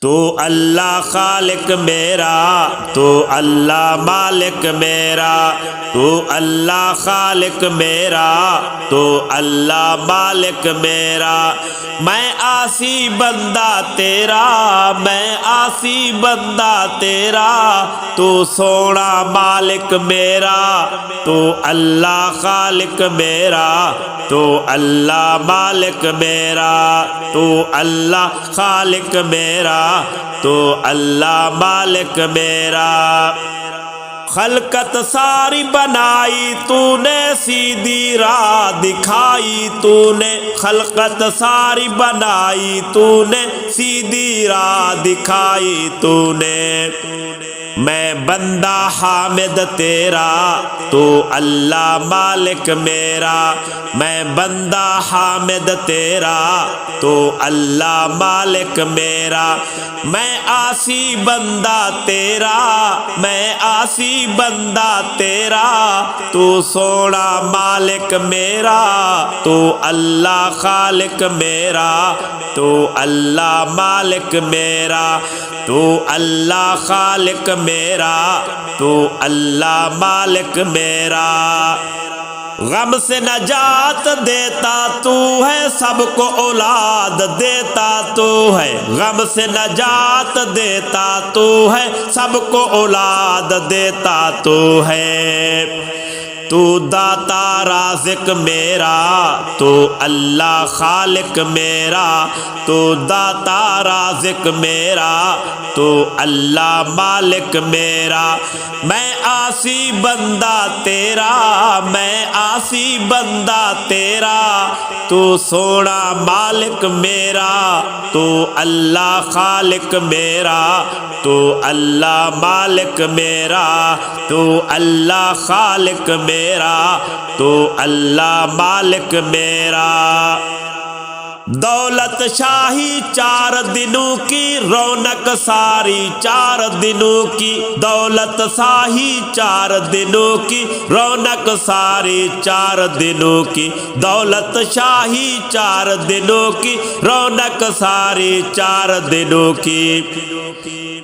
تو اللہ خالق میرا، تو اللہ مالک میرا، تو اللہ خالق میرا، تو اللہ مالک میرا۔ میں عاصی بندہ تیرا، میں عاصی بندہ تیرا، تو سونا مالک میرا، تو اللہ خالق میرا، تو اللہ مالک میرا، تو اللہ خالق میرا، تو اللہ مالک میرا۔ خلقت ساری بنائی تو نے، سیدھی راہ دکھائی تو نے، خلقت ساری بنائی تو نے، سیدھی راہ دکھائی تو نے۔ میں بندہ حامد تیرا، تو اللہ مالک میرا، میں بندہ حامد تیرا، تو اللہ مالک میرا۔ میں عاصی بندہ تیرا، میں عاصی بندہ تیرا، تو سونا مالک میرا، تو اللہ خالق میرا، تو اللہ مالک میرا، تو اللہ خالق میرا، تو اللہ مالک میرا۔ غم سے نجات دیتا تو ہے، سب کو اولاد دیتا تو ہے، غم سے نجات دیتا تو ہے، سب کو اولاد دیتا تو ہے۔ تو داتا رازق میرا، تو اللہ خالق میرا، تو داتا رازق میرا، تو اللہ مالک میرا۔ میں عاصی بندہ تیرا، میں عاصی بندہ تیرا، تو سونا مالک میرا، تو اللہ خالق میرا، تو اللہ مالک میرا، تو اللہ خالق میرا، تو اللہ مالک میرا۔ دولت شاہی چار دنوں کی، رونق ساری چار دنوں کی، دولت شاہی چار دنوں کی، رونق ساری چار دنوں کی، دولت شاہی چار دنوں کی، رونق ساری چار دنوں کی۔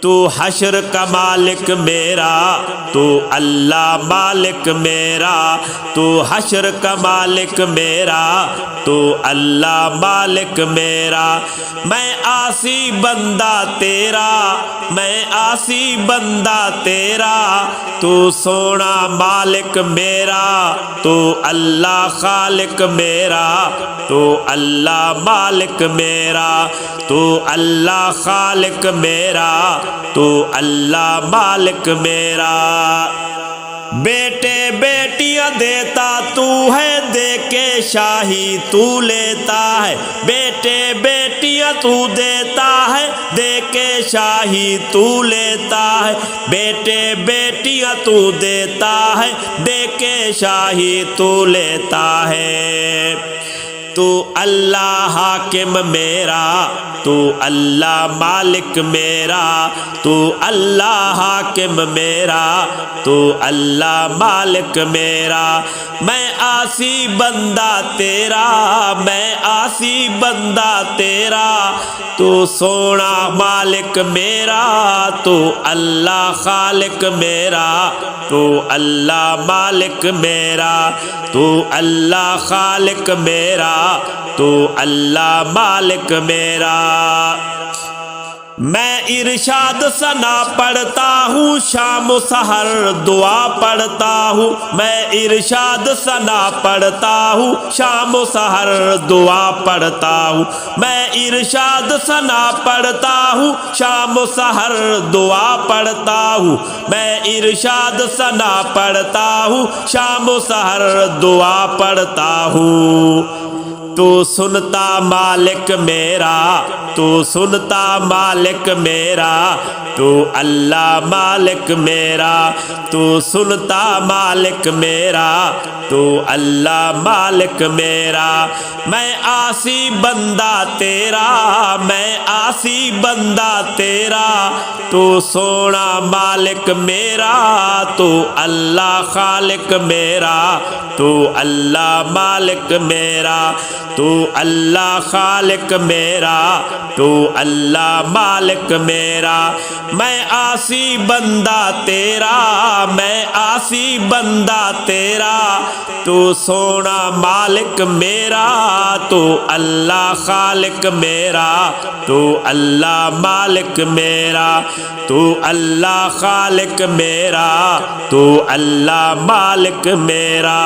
تو حشر کا مالک میرا، تو اللہ مالک میرا، تو حشر کا مالک میرا، تو اللہ مالک میرا۔ میں عاصی بندہ تیرا، میں عاصی بندہ تیرا، تو سونا مالک میرا، تو اللہ خالق میرا، تو اللہ مالک میرا، تو اللہ خالق میرا، تو اللہ مالک میرا۔ بیٹے بیٹیاں دیتا تو ہے، دے کے شاہی تو لیتا ہے، بیٹے بیٹیاں تو دیتا ہے، دے کے شاہی تو لیتا ہے، بیٹے بیٹیاں تو دیتا ہے، دے کے شاہی تو لیتا ہے۔ تو اللہ حاکم میرا، تو اللہ مالک میرا، تو اللہ حاکم میرا، تو اللہ مالک میرا۔ میں عاصی بندہ تیرا، میں عاصی بندہ تیرا، تو سونا مالک میرا، تو اللہ خالق میرا، تو اللہ مالک میرا، تو اللہ خالق میرا، تو اللہ مالک میرا۔ میں ارشاد ثنا پڑھتا ہوں، شام و سحر دعا پڑھتا ہوں، میں ارشاد ثنا پڑھتا ہوں، شام و سحر دعا پڑھتا ہوں، میں ارشاد ثنا پڑھتا ہوں، شام و سحر دعا پڑھتا ہوں، میں ارشاد ثنا پڑھتا ہوں، شام و سحر دعا پڑھتا ہوں۔ تو سنتا مالک میرا، تو سنتا مالک میرا، تو اللہ مالک میرا، تو سنتا مالک میرا، تو اللہ مالک میرا، میں عاصی بندہ تیرا، میں عاصی بندہ تیرا، تو سونا مالک میرا، تو اللہ خالق میرا، تو اللہ مالک میرا، تو اللہ خالق میرا، تو اللہ مالک میرا، میں عاصی بندہ تیرا، میں عاصی بندہ تیرا، تو سونا مالک میرا، تو اللہ خالق میرا، تو اللہ مالک میرا، تو اللہ خالق میرا، تو اللہ مالک میرا۔